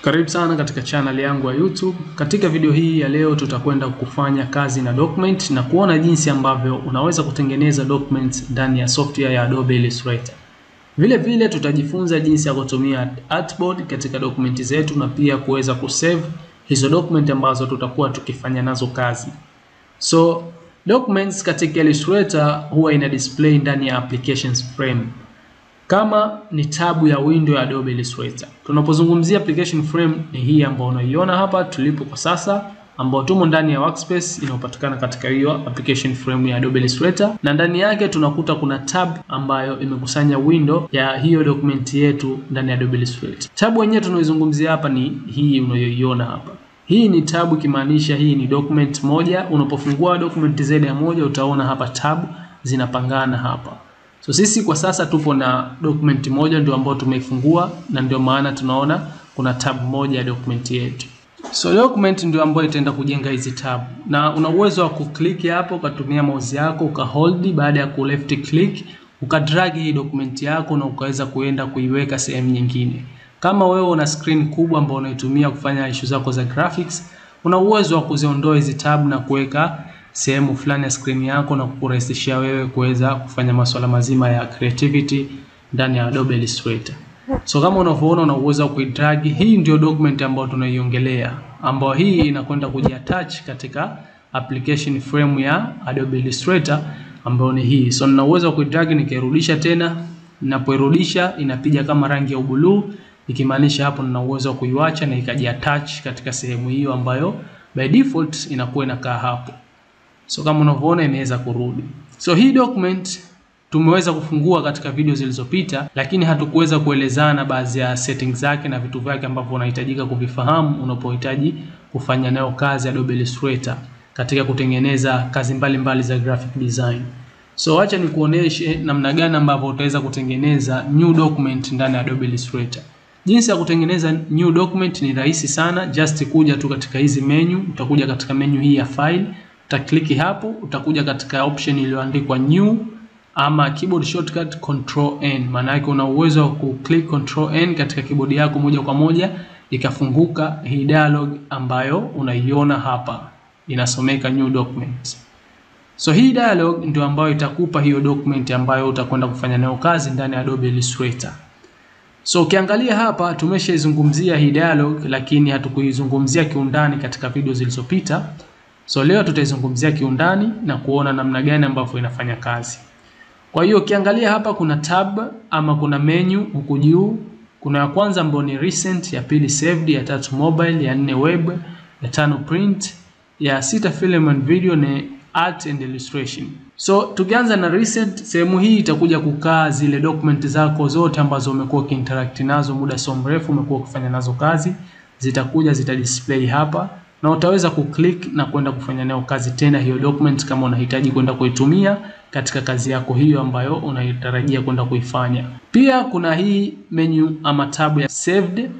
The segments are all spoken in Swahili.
Karibu sana katika channel yangu ya YouTube. Katika video hii ya leo tutakwenda kufanya kazi na document na kuona jinsi ambavyo unaweza kutengeneza documents ndani ya software ya Adobe Illustrator. Vile vile tutajifunza jinsi ya kutumia artboard katika document zetu na pia kuweza kusave hizo document ambazo tutakuwa tukifanya nazo kazi. So documents katika Illustrator huwa ina display ndani ya applications frame. Kama ni tabu ya window ya Adobe Illustrator. Tunapozungumzia application frame ni hii ambayo unaiona hapa tulipo kwa sasa, ambao tumo ndani ya workspace inayopatikana katika hiyo application frame ya Adobe Illustrator, na ndani yake tunakuta kuna tab ambayo imekusanya window ya hiyo document yetu ndani ya Adobe Illustrator. Tabu yenyewe tunaizungumzia hapa ni hii unayoiona hapa. Hii ni tabu kimaanisha hii ni document moja. Unapofungua document zaidi ya moja utaona hapa tab zinapangana hapa. So sisi kwa sasa tupo na document moja ndio ambayo tumeifungua, na ndio maana tunaona kuna tab moja ya document yetu. So document ndio ambayo itaenda kujenga hizi tab. Na una uwezo wa kuklik hapo ukatumia mouse yako ukahold, baada ya ku left click ukadrag hii document yako na ukaweza kuenda kuiweka sehemu nyingine. Kama wewe una screen kubwa ambayo unaitumia kufanya issue zako za graphics, una uwezo wa kuziondoa hizi tab na kuweka sehemu fulani ya screen yako na kukurahisishia wewe kuweza kufanya masuala mazima ya creativity ndani ya Adobe Illustrator. So kama unavyoona una uwezo wa kuidrag. Hii ndio document ambayo tunaiongelea, ambayo hii inakwenda kujiattach katika application frame ya Adobe Illustrator ambayo ni hii. So nina uwezo wa kuidrag nikirudisha tena, ninapoirudisha inapiga kama rangi ya blue, ikimaanisha hapo nina uwezo wa kuiacha na ikajiattach katika sehemu hiyo ambayo by default inakuwa inakaa hapo. So kama unavyoona imeweza kurudi. So hii document tumeweza kufungua katika video zilizopita, lakini hatukuweza kuelezana baadhi ya settings zake na vitu vyake ambavyo unahitajika kuvifahamu unapohitaji kufanya nayo kazi Adobe Illustrator katika kutengeneza kazi mbalimbali za graphic design. So acha nikuoneshe namna gani ambavyo utaweza kutengeneza new document ndani ya Adobe Illustrator. Jinsi ya kutengeneza new document ni rahisi sana, just kuja tu katika hizi menu, utakuja katika menu hii ya file, utaklik hapo, utakuja katika option iliyoandikwa new ama keyboard shortcut control N. Maana yake una uwezo wa kuclick control N katika keyboard yako moja kwa moja ikafunguka hii dialog ambayo unaiona hapa inasomeka new document. So hii dialog ndio ambayo itakupa hiyo document ambayo utakwenda kufanya nayo kazi ndani ya Adobe Illustrator. So ukiangalia hapa tumeshaizungumzia hii dialog, lakini hatukuizungumzia kiundani katika video zilizopita. So leo tutaizungumzia kiundani na kuona namna gani ambavyo inafanya kazi. Kwa hiyo ukiangalia hapa kuna tab ama kuna menu huku juu. Kuna ya kwanza ambayo ni recent, ya pili saved, ya tatu mobile, ya nne web, ya tano print, ya sita film and video na art and illustration. So tukianza na recent, sehemu hii itakuja kukaa zile document zako zote ambazo umekuwa ukiinteract nazo muda so mrefu, umekuwa ukifanya nazo kazi, zitakuja zitadisplay hapa na utaweza kuklik na kwenda kufanya nayo kazi tena hiyo document kama unahitaji kwenda kuitumia katika kazi yako hiyo ambayo unaitarajia kwenda kuifanya. Pia kuna hii menu ama tab ya saved.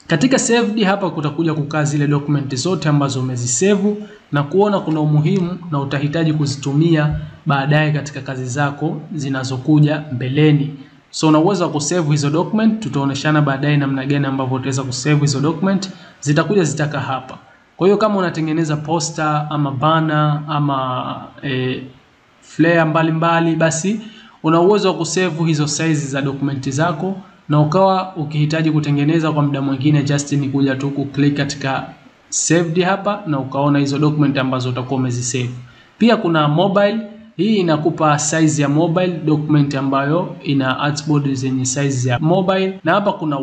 Katika saved hapa kutakuja kukaa zile document zote ambazo umezisave na kuona kuna umuhimu na utahitaji kuzitumia baadaye katika kazi zako zinazokuja mbeleni. So una uwezo wa kusave hizo document, tutaoneshana baadaye namna gani ambavyo utaweza kusave hizo document, zitakuja zitaka hapa. Kwa hiyo kama unatengeneza poster ama banner ama flyer mbalimbali, basi una uwezo wa kusave hizo size za dokumenti zako, na ukawa ukihitaji kutengeneza kwa muda mwingine just ni kuja tu kuklik katika saved hapa na ukaona hizo document ambazo utakuwa umezisave. Pia kuna mobile, hii inakupa size ya mobile document ambayo ina artboard zenye size ya mobile, na hapa kuna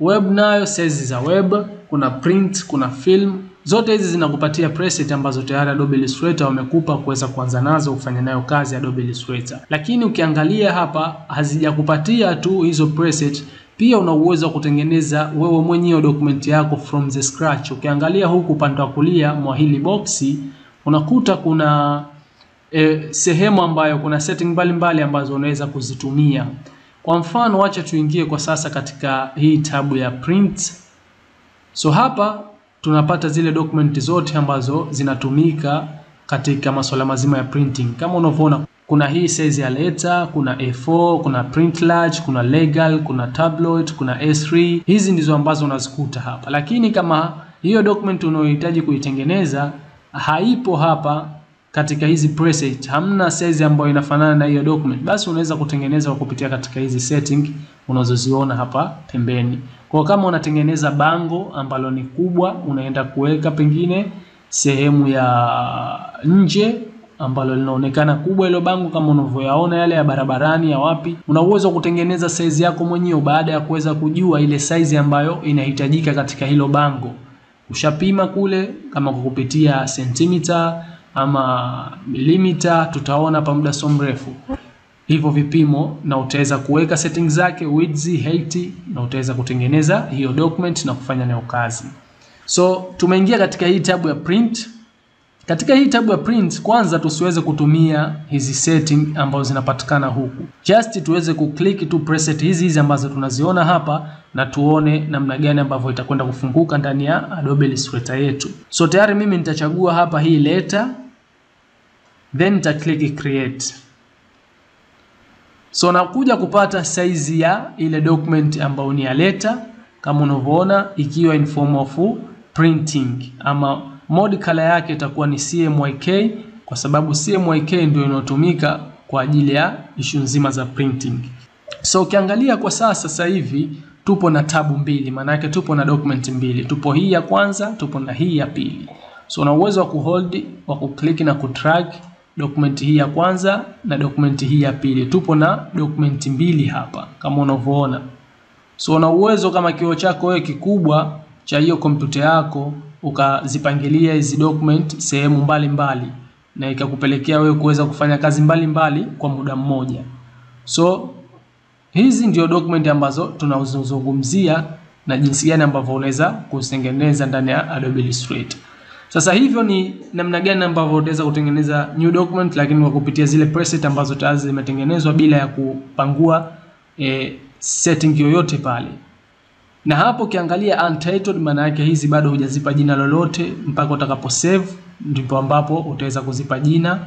web nayo size za web, kuna print, kuna film. Zote hizi zinakupatia preset ambazo tayari Adobe Illustrator wamekupa kuweza kuanza nazo kufanya nayo kazi Adobe Illustrator. Lakini ukiangalia hapa hazijakupatia tu hizo preset, pia una uwezo wa kutengeneza wewe mwenyewe document yako from the scratch. Ukiangalia huku upande wa kulia mwa hili boxi unakuta kuna sehemu ambayo kuna setting mbalimbali ambazo unaweza kuzitumia. Kwa mfano acha tuingie kwa sasa katika hii tabu ya print. So hapa tunapata zile document zote ambazo zinatumika katika masuala mazima ya printing. Kama unavyoona kuna hii size ya letter, kuna A4, kuna print large, kuna legal, kuna tabloid, kuna A3. Hizi ndizo ambazo unazikuta hapa. Lakini kama hiyo document unayohitaji kuitengeneza haipo hapa katika hizi preset, hamna size ambayo inafanana na hiyo document, basi unaweza kutengeneza kwa kupitia katika hizi setting unazoziona hapa pembeni. Kwa kama unatengeneza bango ambalo ni kubwa, unaenda kuweka pengine sehemu ya nje ambalo linaonekana kubwa hilo bango kama unavyoyaona yale ya barabarani ya wapi, una uwezo kutengeneza size yako mwenyewe baada ya kuweza kujua ile size ambayo inahitajika katika hilo bango. Ushapima kule kama kukupitia sentimita ama milimita, tutaona pa muda so mrefu hivyo vipimo, na utaweza kuweka settings zake, width, height, na utaweza kutengeneza hiyo document na kufanya nayo kazi. So tumeingia katika hii tab ya print. Katika hii tab ya print, kwanza tusiweze kutumia hizi setting ambazo zinapatikana huku. Just tuweze kuclick tu preset hizi ambazo tunaziona hapa na tuone namna gani ambavyo itakwenda kufunguka ndani ya Adobe Illustrator yetu. So tayari mimi nitachagua hapa hii letter, then nita click create. So nakuja kupata size ya ile document ambayo ni ya letter kama unavyoona, ikiwa in form of printing, ama mode color yake itakuwa ni CMYK kwa sababu CMYK ndio inayotumika kwa ajili ya issue nzima za printing. So ukiangalia kwa sasa hivi tupo na tabu mbili, maana yake tupo na document mbili. Tupo hii ya kwanza, tupo na hii ya pili. So una uwezo wa kuhold, wa kuclick na kudrag document hii ya kwanza na document hii ya pili. Tupo na document mbili hapa kama unavyoona. So una uwezo kama kioo chako wewe kikubwa cha hiyo kompyuta yako ukazipangilia hizi document sehemu mbalimbali na ikakupelekea wewe kuweza kufanya kazi mbalimbali kwa muda mmoja. So hizi ndio document ambazo tunazozungumzia na jinsi gani ambavyo unaweza kutengeneza ndani ya Adobe Illustrator. Sasa hivyo ni namna gani ambavyo utaweza kutengeneza new document, lakini kwa kupitia zile preset ambazo tayari zimetengenezwa bila ya kupangua setting yoyote pale. Na hapo ukiangalia untitled, maana yake hizi bado hujazipa jina lolote mpaka utakapo save, ndipo ambapo utaweza kuzipa jina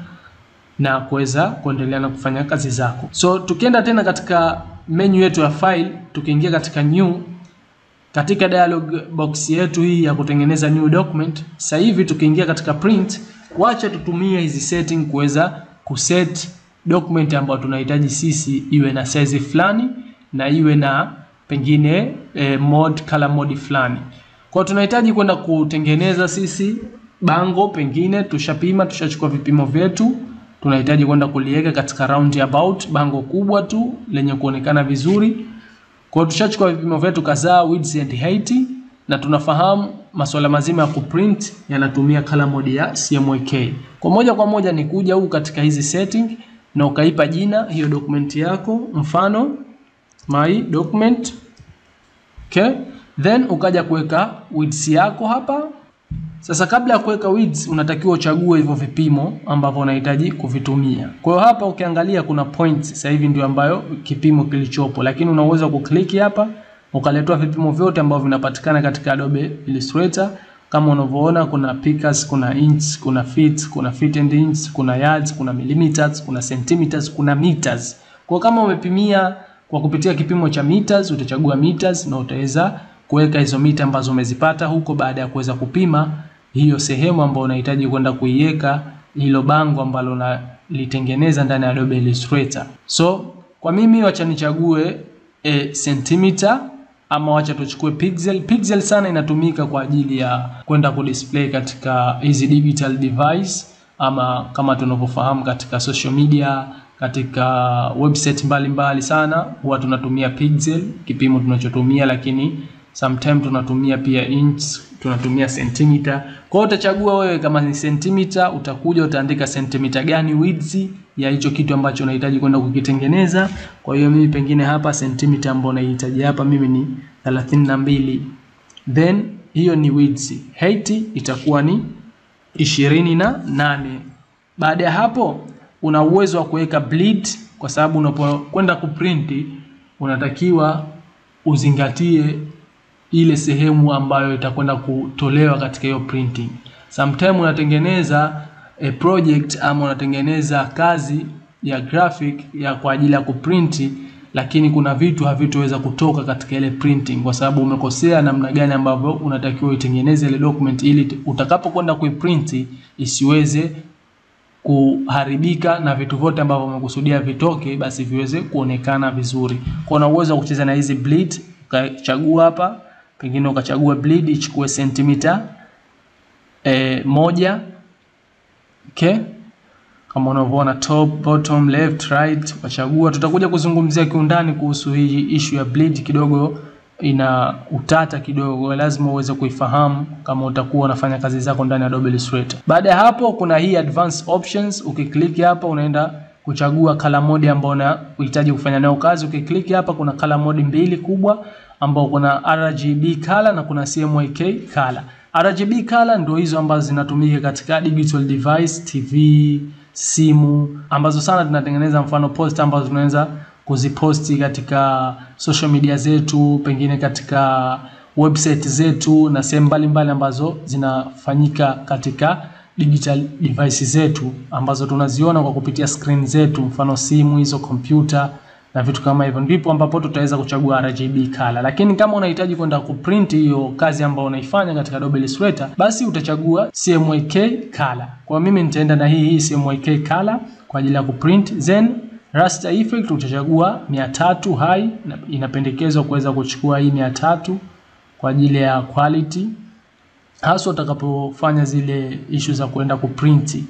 na kuweza kuendelea na kufanya kazi zako. So tukienda tena katika menu yetu ya file, tukiingia katika new, katika dialog box yetu hii ya kutengeneza new document, sasa hivi tukiingia katika print, wacha tutumie hizi setting kuweza kuset document ambayo tunahitaji sisi iwe na size fulani na iwe na pengine mode color mode fulani. Kwa tunahitaji kwenda kutengeneza sisi bango, pengine tushapima, tushachukua vipimo vyetu, tunahitaji kwenda kuliweka katika roundabout, bango kubwa tu lenye kuonekana vizuri. Kwa tushachukua vipimo vyetu kadhaa, width and height, na tunafahamu masuala mazima ya kuprint yanatumia color mode ya CMYK. Kwa moja ni kuja huku katika hizi setting na ukaipa jina hiyo document yako, mfano my document. Okay, then ukaja kuweka width yako hapa. Sasa kabla ya kuweka width unatakiwa uchague hivyo vipimo ambavyo unahitaji kuvitumia. Kwa hiyo hapa ukiangalia kuna points, sasa hivi ndio ambayo kipimo kilichopo, lakini unaweza kuklik hapa ukaletwa vipimo vyote ambavyo vinapatikana katika Adobe Illustrator. Kama unavyoona kuna pixels, kuna inch, kuna feet, kuna feet and inch, kuna yards, kuna millimeters, kuna centimeters, kuna meters. Kwa kama umepimia kwa kupitia kipimo cha meters, utachagua meters na utaweza kuweka hizo mita ambazo umezipata huko baada ya kuweza kupima hiyo sehemu ambayo unahitaji kwenda kuiweka hilo bango ambalo unalitengeneza ndani ya Adobe Illustrator. So kwa mimi wacha nichague centimeter, ama wacha tuchukue pixel. Pixel sana inatumika kwa ajili ya kwenda kudisplay katika hizi digital device, ama kama tunavyofahamu katika social media, katika website mbalimbali sana huwa tunatumia pixel kipimo tunachotumia, lakini sometimes tunatumia pia inch, tunatumia centimeter. Kwa hiyo utachagua wewe kama ni centimeter, utakuja utaandika centimeter gani width ya hicho kitu ambacho unahitaji kwenda kukitengeneza. Kwa hiyo mimi pengine hapa centimeter ambayo nahitaji hapa mimi ni 32. Then hiyo ni width. Height itakuwa ni 28. Baada ya hapo una uwezo wa kuweka bleed, kwa sababu unapokwenda kuprinti unatakiwa uzingatie ile sehemu ambayo itakwenda kutolewa katika hiyo printing. Sometimes unatengeneza project ama unatengeneza kazi ya graphic ya kwa ajili ya kuprinti, lakini kuna vitu havitoweza kutoka katika ile printing kwa sababu umekosea namna gani ambavyo unatakiwa itengeneze ile document ili utakapokwenda kuiprinti isiweze kuharibika na vitu vyote ambavyo umekusudia vitoke basi viweze kuonekana vizuri. Kwa una uwezo wa kucheza na hizi bleed, ukachagua hapa, pengine ukachagua bleed ichukue sentimita 1. Okay? Kama unavyoona top, bottom, left, right, ukachagua. Tutakuja kuzungumzia kiundani kuhusu hii issue ya bleed, kidogo ina utata kidogo, lazima uweze kuifahamu kama utakuwa unafanya kazi zako ndani ya Adobe Illustrator. Baada ya hapo kuna hii advanced options, ukiklik hapa unaenda kuchagua color mode ambayo unahitaji kufanya nayo kazi. Ukiklik hapa kuna color mode mbili kubwa ambao kuna RGB color na kuna CMYK color. RGB color ndio hizo ambazo zinatumika katika digital device, TV, simu, ambazo sana tunatengeneza mfano post ambazo tunaweza kuziposti katika social media zetu, pengine katika website zetu na sehemu mbalimbali ambazo zinafanyika katika digital devices zetu ambazo tunaziona kwa kupitia screen zetu, mfano simu hizo, kompyuta na vitu kama hivyo. Ndipo ambapo tutaweza kuchagua RGB color. Lakini kama unahitaji kwenda kuprint hiyo kazi ambayo unaifanya katika Adobe Illustrator, basi utachagua CMYK color. Kwa mimi nitaenda na hii CMYK color kwa ajili ya kuprint. Then raster effect utachagua 300 high, inapendekezwa kuweza kuchukua hii 300 kwa ajili ya quality, hasa utakapofanya zile issue za kwenda kuprint.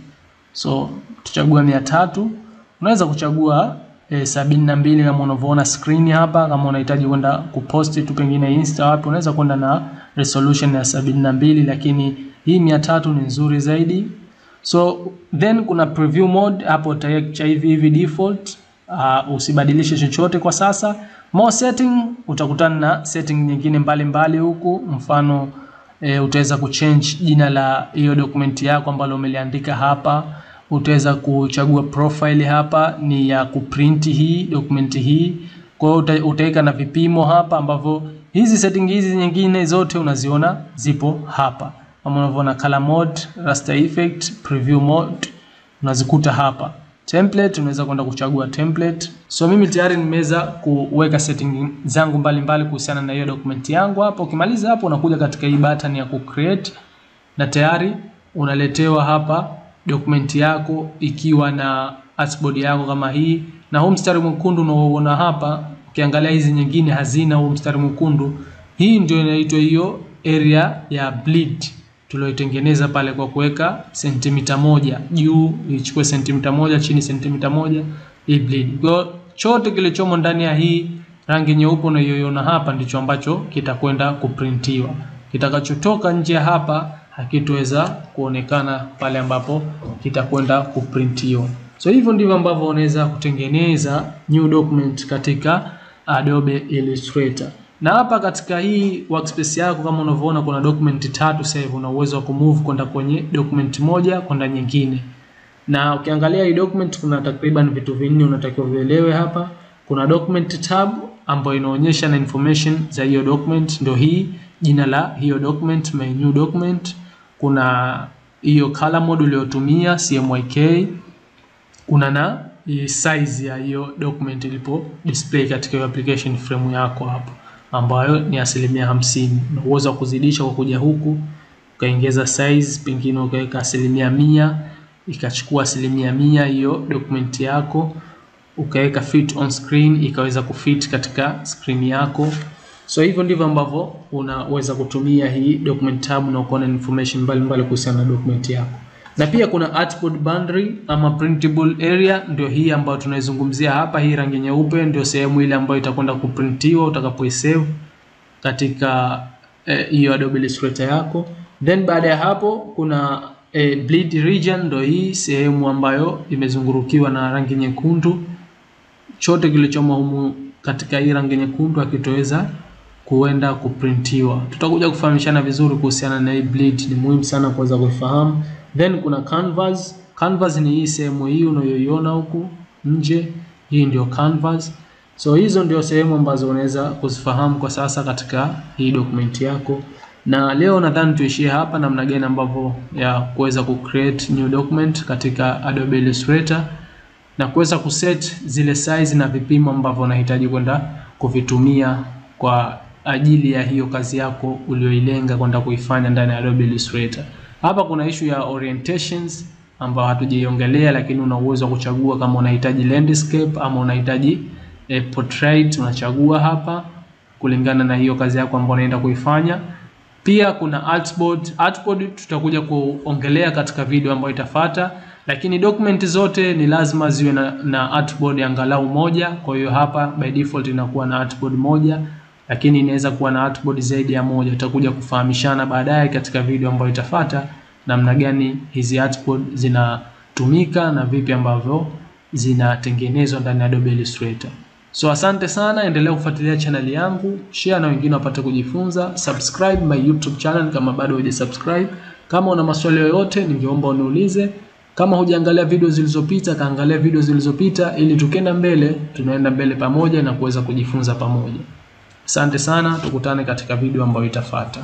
So tutachagua 300. Unaweza kuchagua 72 kama unavyoona screen hapa. Kama unahitaji kwenda kupost tu pengine Insta wapi, unaweza kwenda na resolution ya 72, lakini hii 300 ni nzuri zaidi. So then kuna preview mode, hapo utaacha hivi default, usibadilishe chochote kwa sasa. More setting, utakutana na setting nyingine mbalimbali huku, mfano utaweza kuchange jina la hiyo document yako ambalo umeliandika hapa. Utaweza kuchagua profile hapa ni ya kuprint hii document hii. Kwa hiyo utaweka na vipimo hapa ambavyo hizi setting hizi nyingine zote unaziona zipo hapa. Kama unavyoona color mode, raster effect, preview mode unazikuta hapa. Template unaweza kwenda kuchagua template. So mimi tayari nimeweza kuweka setting zangu mbalimbali kuhusiana na hiyo document yangu hapa. Ukimaliza hapo unakuja katika hii button ya kucreate na tayari unaletewa hapa document yako ikiwa na artboard yako kama hii, na huu mstari mwekundu unaoona hapa, ukiangalia hizi nyingine hazina huu mstari mwekundu. Hii ndio inaitwa hiyo area ya bleed tulioitengeneza pale kwa kuweka sentimita 1 juu ichukue sentimita 1, chini sentimita 1, hii bleed. Kwa chote kilichomo ndani ya hii rangi nyeupe unayoiona hapa ndicho ambacho kitakwenda kuprintiwa. Kitakachotoka nje hapa hakitoweza kuonekana pale ambapo kitakwenda kuprintiwa. So hivyo ndivyo ambavyo unaweza kutengeneza new document katika Adobe Illustrator. Na hapa katika hii workspace yako kama unavyoona kuna document 3 sasa hivi, una uwezo wa kumove kwenda kwenye document moja kwenda nyingine. Na ukiangalia hii document kuna takriban vitu vinne unatakiwa vielewe hapa. Kuna document tab ambayo inaonyesha na information za hiyo document, ndio hii jina la hiyo document, my new document. Kuna hiyo color mode uliyotumia CMYK, kuna na size ya hiyo document ilipo display katika hiyo application frame yako hapo ambayo ni 50%. Na uwezo wa kuzidisha kwa kuja huku ukaongeza size, pengine ukaweka 100%, ikachukua 100% hiyo document yako, ukaweka fit on screen ikaweza kufit katika screen yako. So hivyo ndivyo ambavyo unaweza kutumia hii document tab na kuona information mbalimbali kuhusiana na document yako. Na pia kuna artboard boundary ama printable area, ndio hii ambayo tunaizungumzia hapa. Hii rangi nyeupe ndio sehemu ile ambayo itakwenda kuprintiwa utakapoisave katika hiyo Adobe Illustrator yako. Then baada ya hapo kuna bleed region, ndio hii sehemu ambayo imezungurukiwa na rangi nyekundu. Chote kilichomo humu katika hii rangi nyekundu hakitoweza kuenda kuprintiwa. Tutakuja kufahamishana vizuri kuhusiana na hii bleed, ni muhimu sana kuweza kufahamu. Then kuna canvas. Canvas ni hii sehemu hii unayoiona huku nje, hii ndio canvas. So hizo ndio sehemu ambazo unaweza kuzifahamu kwa sasa katika hii document yako. Na leo nadhani tuishie hapa namna gani ambavyo ya kuweza kucreate new document katika Adobe Illustrator. na kuweza kuset zile size na vipimo ambavyo unahitaji kwenda kuvitumia kwa ajili ya hiyo kazi yako ulioilenga kwenda kuifanya ndani ya Adobe Illustrator. Hapa kuna issue ya orientations ambayo hatujaiongelea, lakini una uwezo wa kuchagua kama unahitaji landscape ama unahitaji portrait, unachagua hapa kulingana na hiyo kazi yako ambayo unaenda kuifanya. Pia kuna artboard. Artboard tutakuja kuongelea katika video ambayo itafuata, lakini document zote ni lazima ziwe na artboard angalau moja. Kwa hiyo hapa by default inakuwa na artboard moja, lakini inaweza kuwa na artboard zaidi ya moja. Tutakuja kufahamishana baadaye katika video ambayo itafuata namna gani hizi artboard zinatumika na vipi ambavyo zinatengenezwa ndani ya Adobe Illustrator. So asante sana, endelea kufuatilia channel yangu, share na wengine wapate kujifunza, subscribe my YouTube channel kama bado hujasubscribe. Kama una maswali yoyote ningeomba uniulize. Kama hujaangalia video zilizopita, kaangalia video zilizopita ili tukienda mbele, tunaenda mbele pamoja na kuweza kujifunza pamoja. Asante sana, tukutane katika video ambayo itafuata.